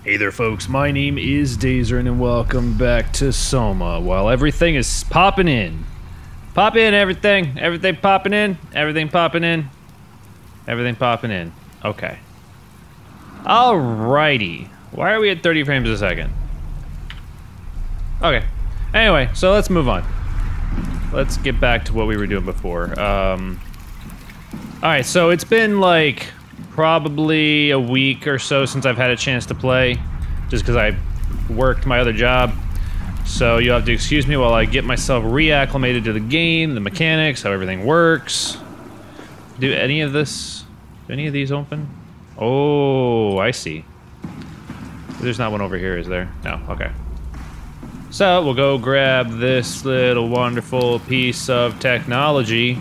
Hey there folks, my name is Daizoren and welcome back to SOMA. While everything is popping in. Pop in everything. Everything popping in. Everything popping in. Everything popping in. Okay. Alrighty. Why are we at 30 frames a second? Okay. Anyway, so let's move on. Let's get back to what we were doing before. Alright, so it's been like probably a week or so since I've had a chance to play, just because I worked my other job. So you'll have to excuse me while I get myself reacclimated to the game, the mechanics, how everything works. Do any of these open? Oh, I see. There's not one over here, is there? No, okay. So we'll go grab this little wonderful piece of technology.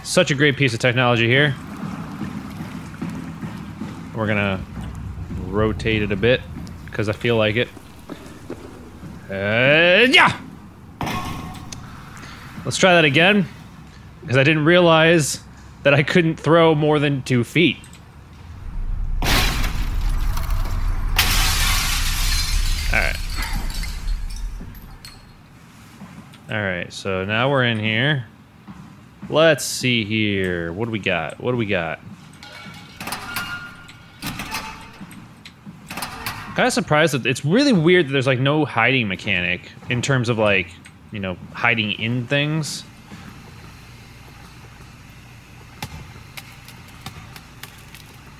Such a great piece of technology here. We're gonna rotate it a bit because I feel like it. Yeah. Let's try that again because I didn't realize that I couldn't throw more than 2 feet. All right. All right. So now we're in here. Let's see here. What do we got? What do we got? Kind of surprised that it's really weird that there's like no hiding mechanic in terms of like, you know, hiding in things.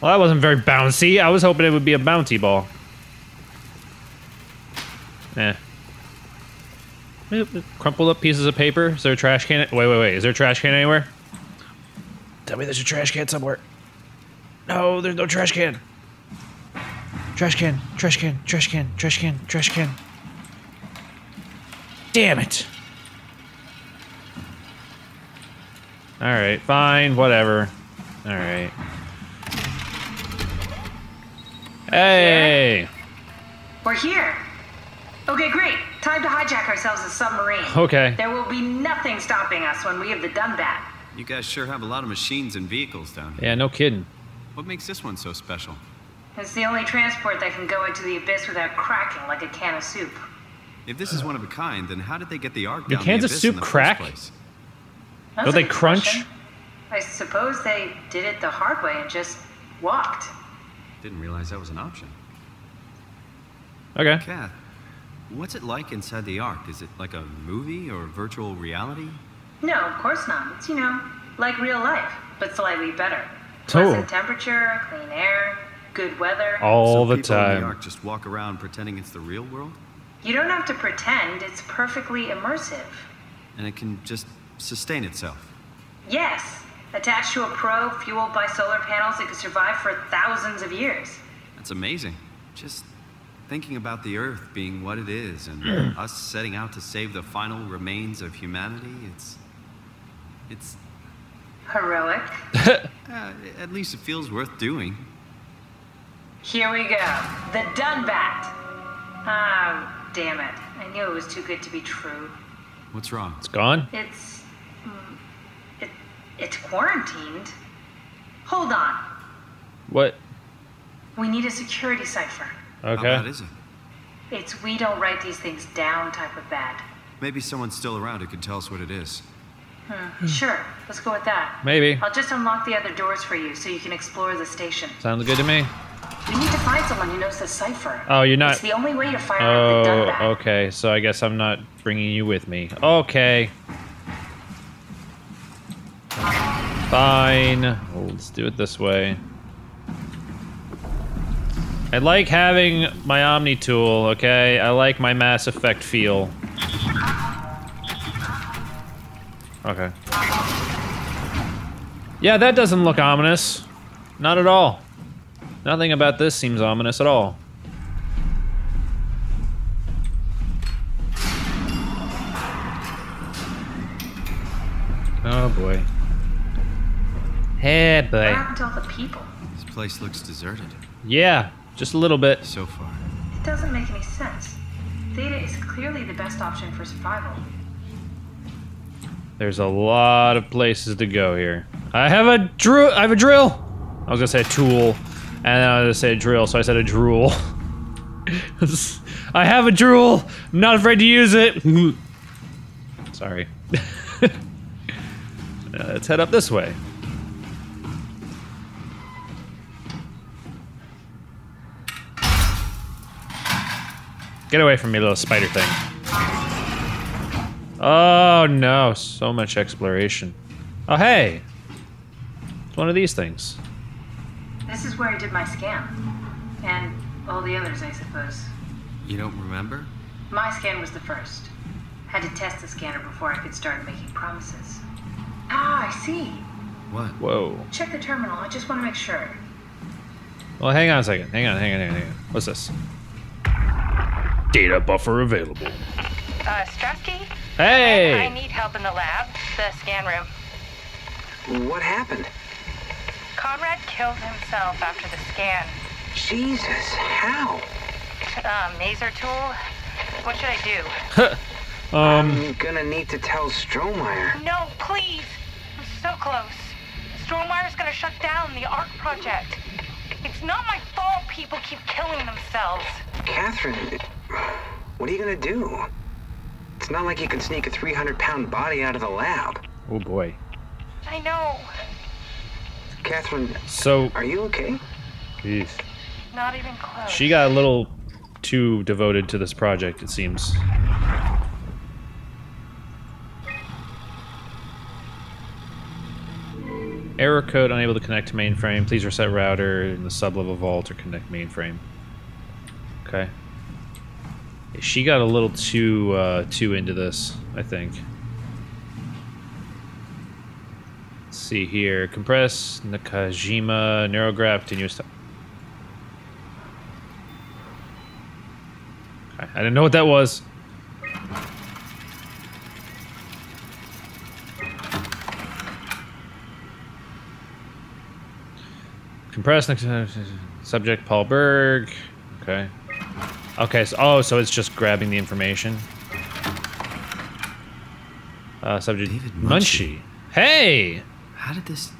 Well, that wasn't very bouncy. I was hoping it would be a bouncy ball. Eh. Crumpled up pieces of paper. Is there a trash can? Wait. Is there a trash can anywhere? Tell me there's a trash can somewhere. No, there's no trash can. Trash can, trash can, trash can, trash can, trash can. Damn it. Alright, fine, whatever. Alright. Hey! We're here. Okay, great. Time to hijack ourselves a submarine. Okay. There will be nothing stopping us when we have done that. You guys sure have a lot of machines and vehicles down here. Yeah, no kidding. What makes this one so special? It's the only transport that can go into the abyss without cracking like a can of soup. If this is one of a kind, then how did they get the Ark Do down cans the of abyss soup in the crack? first place? That's Don't a they good crunch? question. I suppose they did it the hard way and just walked. Didn't realize that was an option. Okay. Kath, what's it like inside the Ark? Is it like a movie or virtual reality? No, of course not. It's, you know, like real life, but slightly better. Oh. Pleasant temperature, clean air, good weather. All so the people in time. the Ark just walk around pretending it's the real world? You don't have to pretend. It's perfectly immersive. And it can just sustain itself? Yes. Attached to a probe fueled by solar panels, it could survive for thousands of years. That's amazing. Just thinking about the Earth being what it is and us setting out to save the final remains of humanity, it's Heroic. at least it feels worth doing. Here we go. The Dunbat. Ah, damn it. I knew it was too good to be true. What's wrong? It's gone? It's quarantined. Hold on. What? We need a security cipher. How Okay. bad is it? It's we don't write these things down type of bad. Maybe someone's still around who can tell us what it is. Sure, let's go with that. Maybe. I'll just unlock the other doors for you so you can explore the station. Sounds good to me. We need to find someone who knows the cipher. Oh, you're not... It's the only way to fire up the Dunbat. Oh, okay. So I guess I'm not bringing you with me. Okay. Fine. Well, let's do it this way. I like having my Omni tool, okay? I like my Mass Effect feel. Okay. Yeah, that doesn't look ominous. Not at all. Nothing about this seems ominous at all. Oh boy. Hey What boy. happened to all the people? This place looks deserted Yeah, just a little bit. so far. It doesn't make any sense. Theta is clearly the best option for survival. There's a lot of places to go here. I have a drill. I was gonna say tool. And then I was gonna say a drill, so I said a drool. I have a drool! I'm not afraid to use it! Sorry. Let's head up this way. Get away from me, little spider thing. Oh no, so much exploration. Oh hey! It's one of these things. This is where I did my scan. And all the others, I suppose. You don't remember? My scan was the first. Had to test the scanner before I could start making promises. Ah, I see. What? Whoa. Check the terminal, I just want to make sure. Well, hang on a second. Hang on. What's this? Data buffer available. Strasky? Hey! I need help in the lab, the scan room. What happened? Conrad killed himself after the scan. Jesus, how? Maser tool? What should I do? I'm gonna need to tell Strohmeyer. No, please! I'm so close. Strohmeyer's gonna shut down the ARC project. It's not my fault people keep killing themselves. Catherine, what are you gonna do? It's not like you can sneak a 300-pound body out of the lab. Oh boy. I know. Catherine, So, are you okay? geez. Not even close. She got a little too devoted to this project, it seems. Error code unable to connect to mainframe. Please reset router in the sub-level vault or connect mainframe. Okay. Yeah, she got a little too into this, I think. Let's see here. Compress, Nakajima, Neurograph, continuous. Okay, I didn't know what that was. Compress, subject Paul Berg. Okay. Okay, so it's just grabbing the information. Subject David Munchie. Hey! How did this...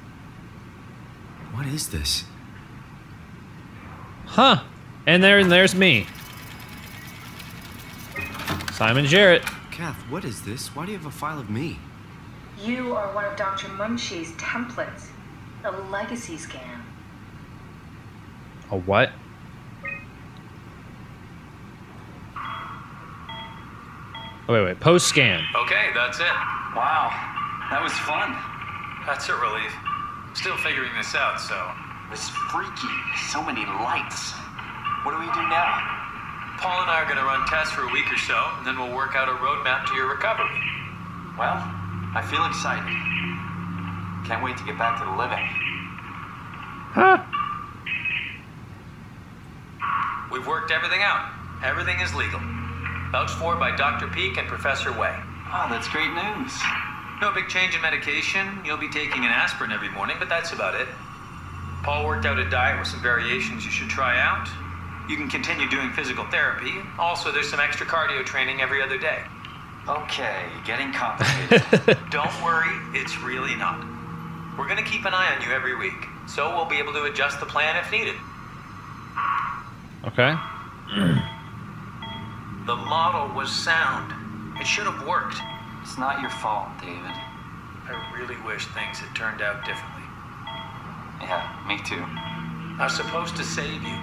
What is this? Huh. And there's me. Simon Jarrett. Kath, what is this? Why do you have a file of me? You are one of Dr. Munchie's templates. A legacy scan. A what? Oh, wait. Post scan. Okay, that's it. Wow, that was fun. That's a relief. Still figuring this out, so. It was freaky. So many lights. What do we do now? Paul and I are gonna run tests for a week or so, and then we'll work out a roadmap to your recovery. Well, I feel excited. Can't wait to get back to the living. Huh? We've worked everything out. Everything is legal. Vouched for by Dr. Peak and Professor Way. Oh, that's great news. No big change in medication. You'll be taking an aspirin every morning, but that's about it. Paul worked out a diet with some variations you should try out. You can continue doing physical therapy. Also, there's some extra cardio training every other day. Okay, getting complicated. Don't worry, it's really not. We're gonna keep an eye on you every week, so we'll be able to adjust the plan if needed. Okay. The model was sound. It should have worked. It's not your fault, David. I really wish things had turned out differently. Yeah, me too. I was supposed to save you.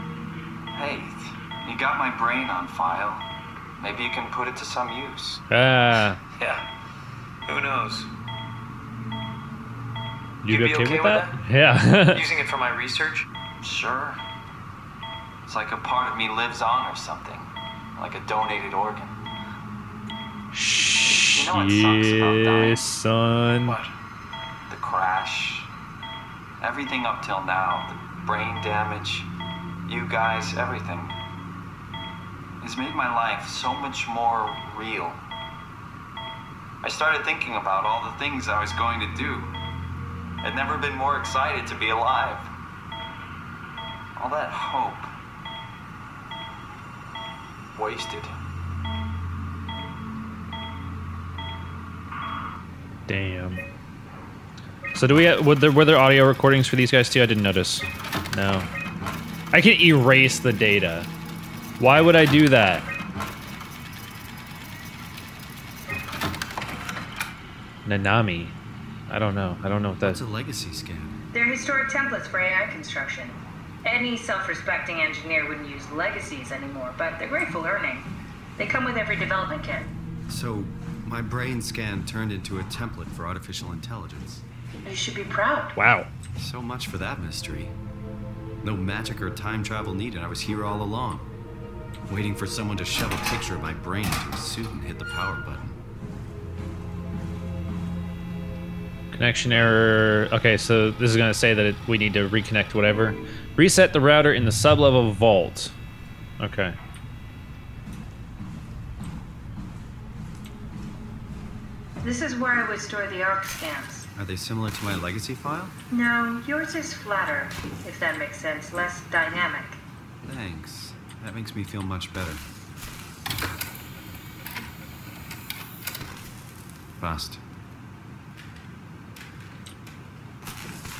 Hey, you got my brain on file. Maybe you can put it to some use. Ah. Yeah, who knows? You You'd be okay with okay that? with Yeah. Using it for my research? Sure. It's like a part of me lives on or something. Like a donated organ. You know what sucks about dying? Son. What? The crash. Everything up till now. The brain damage. You guys, everything. It's made my life so much more real. I started thinking about all the things I was going to do. I'd never been more excited to be alive. All that hope. Wasted. Damn. So do we? Were there audio recordings for these guys too? I didn't notice. No. I can erase the data. Why would I do that? Nanami. I don't know. I don't know what that's. It's a legacy scan. They're historic templates for AI construction. Any self-respecting engineer wouldn't use legacies anymore, but they're great for learning. They come with every development kit. So, my brain scan turned into a template for artificial intelligence. You should be proud. Wow. So much for that mystery. No magic or time travel needed. I was here all along, waiting for someone to shove a picture of my brain into a suit and hit the power button. Connection error. Okay, so this is going to say that we need to reconnect whatever. Reset the router in the sublevel vault. Okay. This is where I would store the ARC scans. Are they similar to my legacy file? No, yours is flatter, if that makes sense, less dynamic. Thanks. That makes me feel much better. Bust.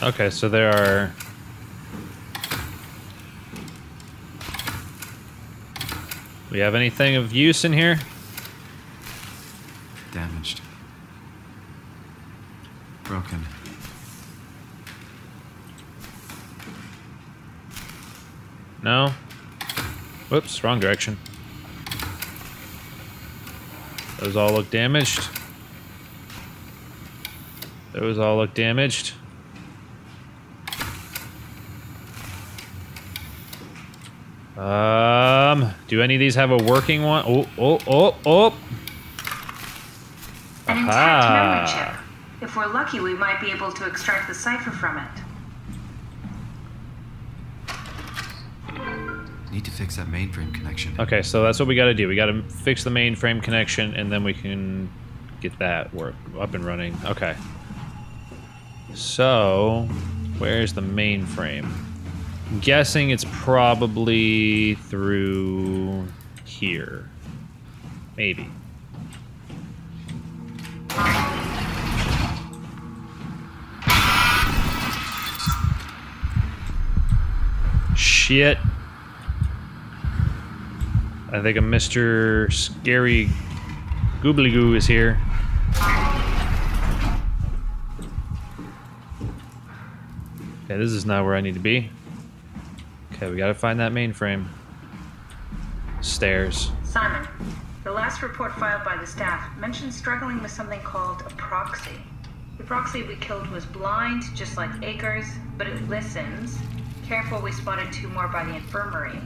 Okay, so there are... We have anything of use in here? Damaged. Broken. No? Whoops, wrong direction. Those all look damaged. Those all look damaged. Do any of these have a working one? Oh. An intact memory chip. If we're lucky, we might be able to extract the cipher from it. Need to fix that mainframe connection. Okay, so that's what we gotta do. We gotta fix the mainframe connection, and then we can get that up and running. Okay. So, where's the mainframe? I'm guessing it's probably through here. Maybe. Shit. I think a Mr. Scary Goobly Goo is here. Okay, this is not where I need to be. Okay, we gotta find that mainframe. Stairs. Simon, the last report filed by the staff mentioned struggling with something called a proxy. The proxy we killed was blind, just like Akers, but it listens. Careful, we spotted 2 more by the infirmary.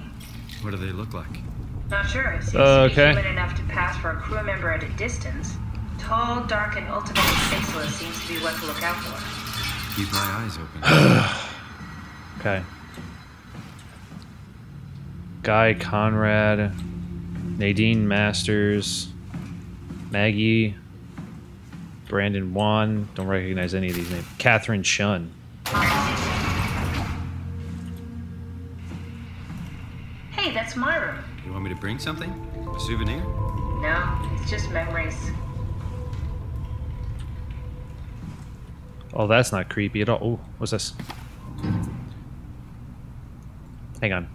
What do they look like? Not sure. It seems to be okay. human enough to pass for a crew member at a distance. Tall, dark, and ultimately faceless seems to be what to look out for. Keep my eyes open. Okay. Guy Conrad, Nadine Masters, Maggie, Brandon Wan. Don't recognize any of these names. Catherine Shun. Hey, that's my room. You want me to bring something? A souvenir? No, it's just memories. Oh, that's not creepy at all. Oh, what's this? Hang on.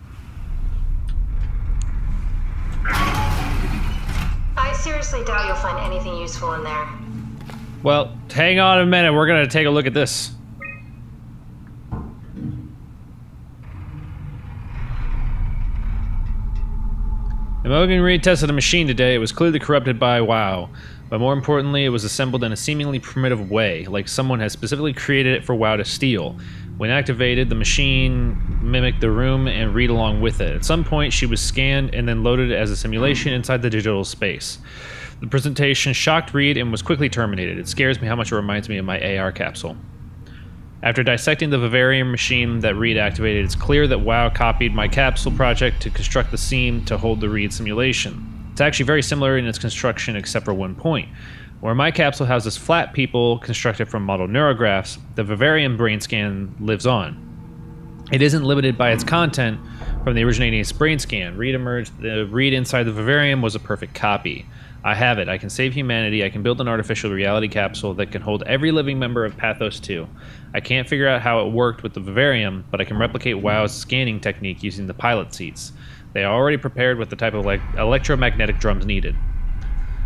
I seriously doubt you'll find anything useful in there. Well, hang on a minute. We're gonna take a look at this. Imogen retested a machine today. It was clearly corrupted by WoW. But more importantly, it was assembled in a seemingly primitive way, like someone had specifically created it for WoW to steal. When activated, the machine mimicked the room and read along with it. At some point, she was scanned and then loaded as a simulation inside the digital space. The presentation shocked Reed and was quickly terminated. It scares me how much it reminds me of my AR capsule. After dissecting the Vivarium machine that Reed activated, it's clear that WoW copied my capsule project to construct the seam to hold the Reed simulation. It's actually very similar in its construction except for one point. Where my capsule houses flat people constructed from model neurographs, the Vivarium brain scan lives on. It isn't limited by its content, from the originating brain scan. Reed emerged. The Reed inside the vivarium was a perfect copy. I have it. I can save humanity. I can build an artificial reality capsule that can hold every living member of Pathos 2. I can't figure out how it worked with the vivarium, but I can replicate WoW's scanning technique using the pilot seats. They are already prepared with the type of electromagnetic drums needed.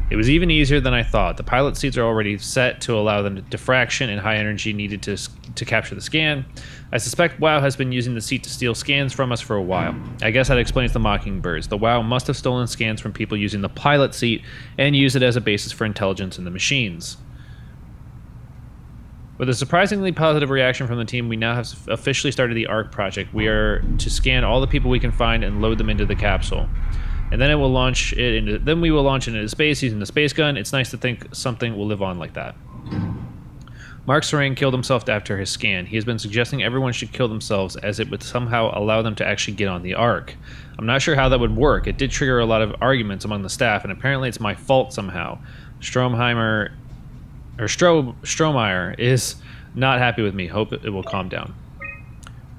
It was even easier than I thought. The pilot seats are already set to allow the diffraction and high energy needed to capture the scan. I suspect WoW has been using the seat to steal scans from us for a while. I guess that explains the Mockingbirds. The WoW must have stolen scans from people using the pilot seat and used it as a basis for intelligence in the machines. With a surprisingly positive reaction from the team, we now have officially started the ARC project. We are to scan all the people we can find and load them into the capsule. And then we will launch it into space using the space gun. It's nice to think something will live on like that. Mark Serang killed himself after his scan. He has been suggesting everyone should kill themselves as it would somehow allow them to actually get on the Ark. I'm not sure how that would work. It did trigger a lot of arguments among the staff, and apparently it's my fault somehow. Stromeyer is not happy with me. Hope it will calm down.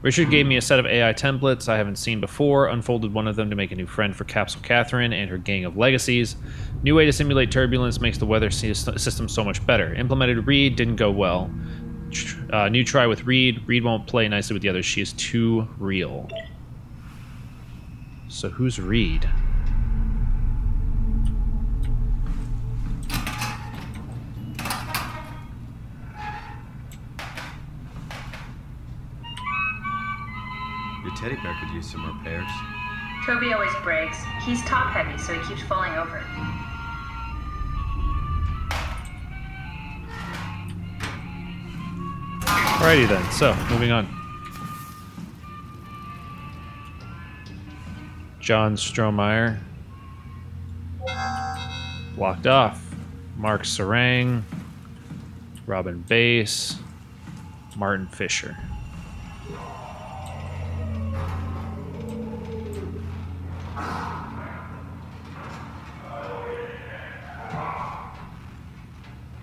Richard gave me a set of AI templates I haven't seen before, unfolded one of them to make a new friend for Capsule Catherine and her gang of legacies. New way to simulate turbulence makes the weather system so much better. Implemented Reed didn't go well. New try with Reed. Reed won't play nicely with the others. She is too real. So who's Reed? Your teddy bear could use some repairs. Toby always breaks. He's top heavy, so he keeps falling over. Alrighty then, so moving on. John Stromeyer. Blocked off. Mark Serang. Robin Bass. Martin Fisher.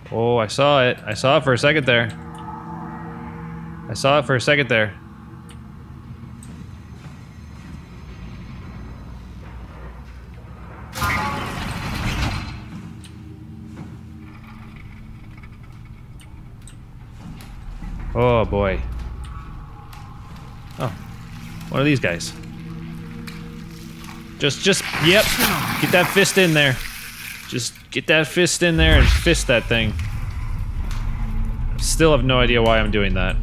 Oh, I saw it. I saw it for a second there. I saw it for a second there. Oh boy. Oh, one of these guys. Yep. Get that fist in there. Just get that fist in there and fist that thing. Still have no idea why I'm doing that.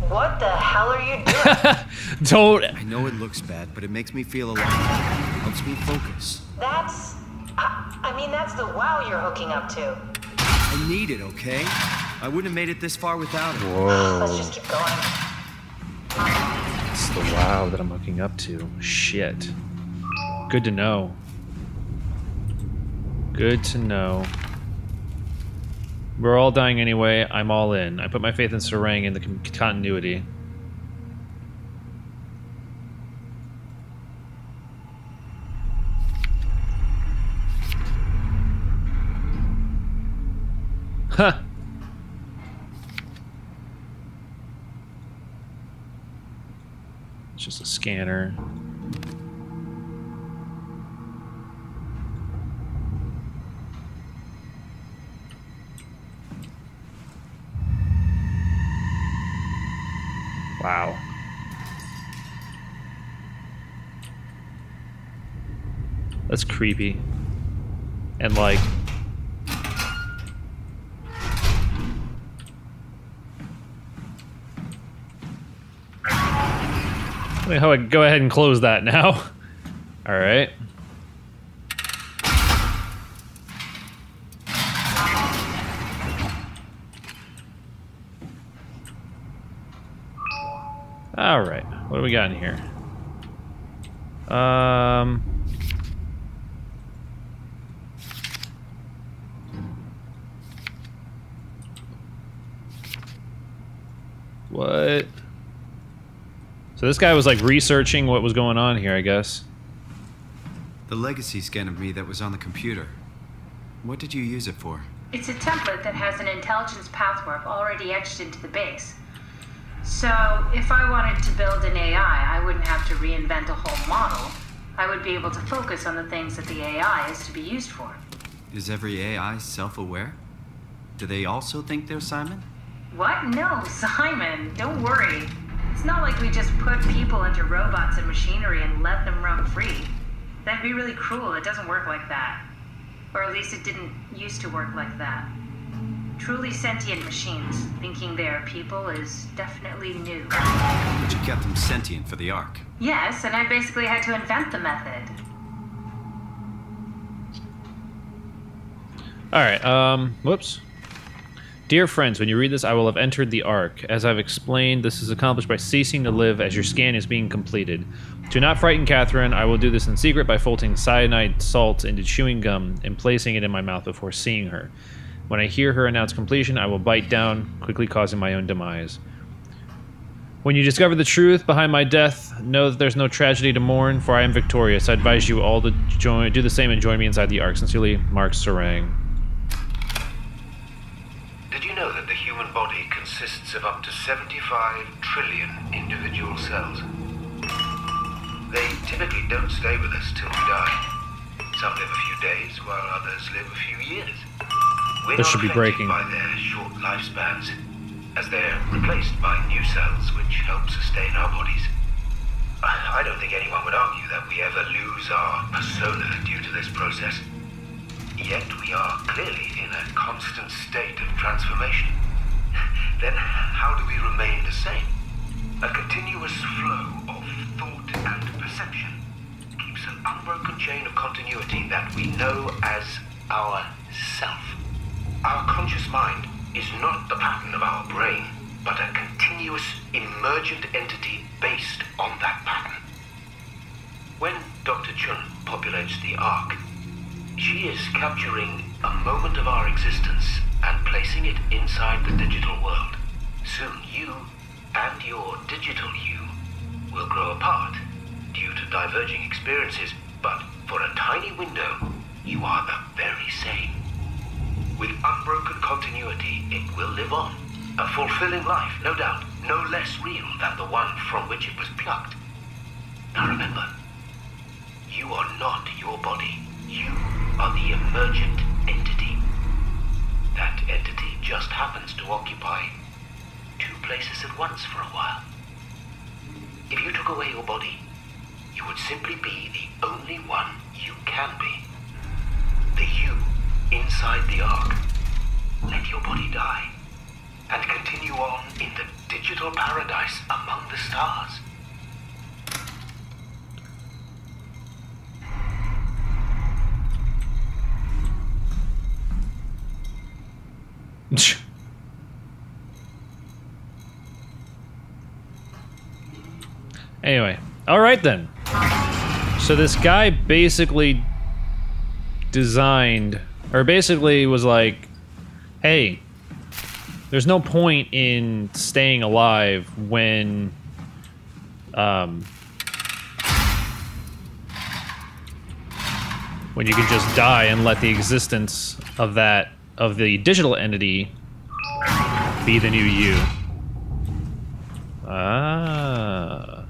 What the hell are you doing? Don't. I know it looks bad, but it makes me feel alive. Helps me focus. That's... I mean, that's the WoW you're hooking up to. I need it, okay? I wouldn't have made it this far without it. Whoa. Let's just keep going. It's the WoW that I'm hooking up to. Shit. Good to know. Good to know. We're all dying anyway. I'm all in. I put my faith in Serang and the continuity. Huh. It's just a scanner. Wow. That's creepy. And like... I mean, how I go ahead and close that now. Alright. Alright, what do we got in here? What? So this guy was like researching what was going on here, I guess. The legacy scan of me that was on the computer. What did you use it for? It's a template that has an intelligence pathwarp already etched into the base. So, if I wanted to build an AI, I wouldn't have to reinvent a whole model. I would be able to focus on the things that the AI is to be used for. Is every AI self-aware? Do they also think they're Simon? What? No, Simon, don't worry. It's not like we just put people into robots and machinery and let them roam free. That'd be really cruel. It doesn't work like that. Or at least it didn't used to work like that. Truly sentient machines thinking they are people is definitely new. But you kept them sentient for the Ark. Yes, and I basically had to invent the method. Alright, whoops. Dear friends, when you read this, I will have entered the Ark. As I've explained, this is accomplished by ceasing to live as your scan is being completed. Do not frighten Catherine. I will do this in secret by folding cyanide salt into chewing gum and placing it in my mouth before seeing her. When I hear her announce completion, I will bite down, quickly causing my own demise. When you discover the truth behind my death, know that there's no tragedy to mourn, for I am victorious. I advise you all to do the same and join me inside the Ark. Sincerely, Mark Serang. Did you know that the human body consists of up to 75 trillion individual cells? They typically don't stay with us till we die. Some live a few days, while others live a few years. We're This not should be affected breaking. by their short lifespans, as they're replaced by new cells which help sustain our bodies. I don't think anyone would argue that we ever lose our persona due to this process. Yet we are clearly in a constant state of transformation. Then how do we remain the same? A continuous flow of thought and perception keeps an unbroken chain of continuity that we know as our self. Our conscious mind is not the pattern of our brain, but a continuous emergent entity based on that pattern. When Dr. Chun populates the Ark, she is capturing a moment of our existence and placing it inside the digital world. Soon you and your digital you will grow apart due to diverging experiences, but for a tiny window, you are the very same. With unbroken continuity, it will live on. A fulfilling life, no doubt, no less real than the one from which it was plucked. Now remember, you are not your body. You are the emergent entity. That entity just happens to occupy two places at once for a while. If you took away your body, you would simply be the only one you can be. The you inside the Ark. Let your body die and continue on in the digital paradise among the stars. Anyway, all right then. So this guy basically designed, or basically was like, hey, there's no point in staying alive when you can just die and let the existence of the digital entity be the new you. Ah.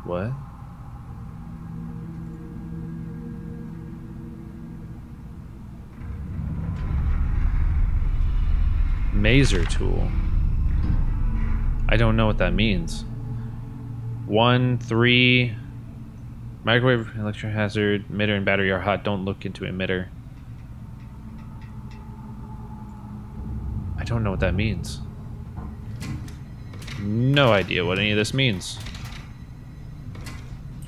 What? Maser tool. I don't know what that means. 1, 3. Microwave, electro hazard, emitter and battery are hot. Don't look into emitter. I don't know what that means. No idea what any of this means.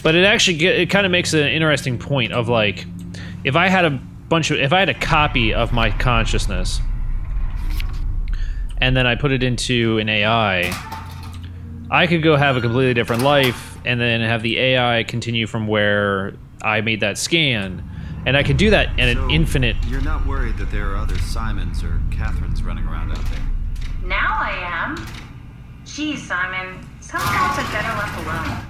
But it actually it kind of makes an interesting point of like, if I had a copy of my consciousness and then I put it into an AI, I could go have a completely different life and then have the AI continue from where I made that scan. And I could do that in an infinite... You're not worried that there are other Simons or Catherines running around out there? Now I am. Geez, Simon. Some thoughts are better left alone.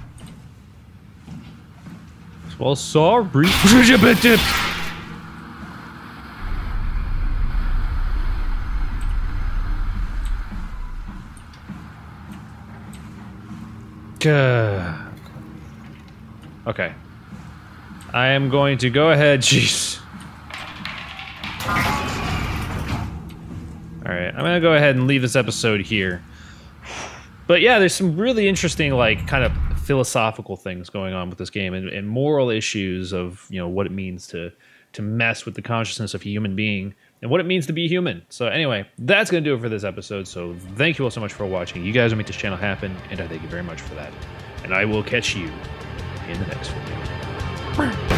Well, sorry. Okay. I am going to go ahead. Jeez. Alright, I'm gonna go ahead and leave this episode here. But yeah, there's some really interesting, like, kind of philosophical things going on with this game and moral issues of, you know, what it means to mess with the consciousness of a human being and what it means to be human. So anyway, that's going to do it for this episode. So thank you all so much for watching. You guys will make this channel happen, and I thank you very much for that. And I will catch you in the next video.